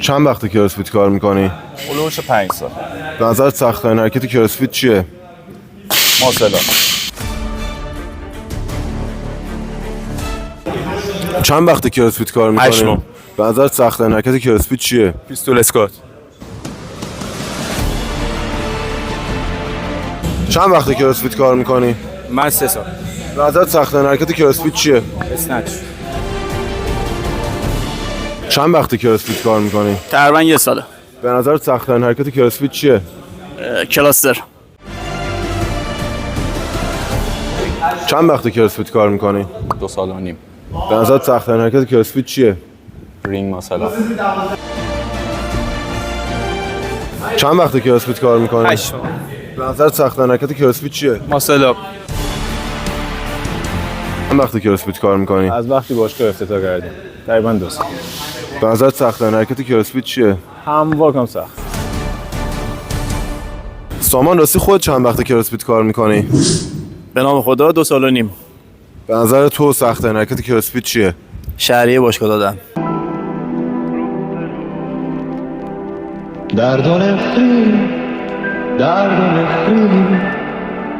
چند وقته کراسفیت کار میکنی؟ هلوش 5 سال. به نظر سخت‌ترین حرکت کراسفیت چیه؟ ماسلا. چند وقته کراسفیت کار میکنی؟ 8 ماه. به نظر سخت‌ترین حرکت کراسفیت چیه؟ پیستول اسکات. چند وقته کراسفیت کار میکنی؟ من 3 سال. به نظر سخت‌ترین حرکت کراسفیت چیه؟ اسنچ. چند وقته کراسفیت کار میکنی؟ تقریبا 1 ساله. به نظر سخت‌ترین حرکت کراسفیت چیه؟ کلاستر. چند وقته کراسفیت کار میکنی؟ 2 سال و نیم. به نظر سخت‌ترین حرکت کراسفیت چیه؟ رینگ ماسلا. چند وقته کراسفیت کار میکنی؟ 8 ماه. به نظر سخت‌ترین حرکت کراسفیت چیه؟ ماسلا. چند وقته کراسفیت کار میکنی؟ از وقتی باشگاه افتتاح کردیم تقریبا 2 سال. به نظر سخت‌ترین حرکت کراسفیت چیه؟ هموار کم سخت. سامان راستی خود چند وقته کراسفیت کار میکنی؟ به نام خدا 2 سال و نیم. به نظر تو سخت‌ترین حرکت کراسفیت چیه؟ شهریه باشگاه دادن. درد و نفرین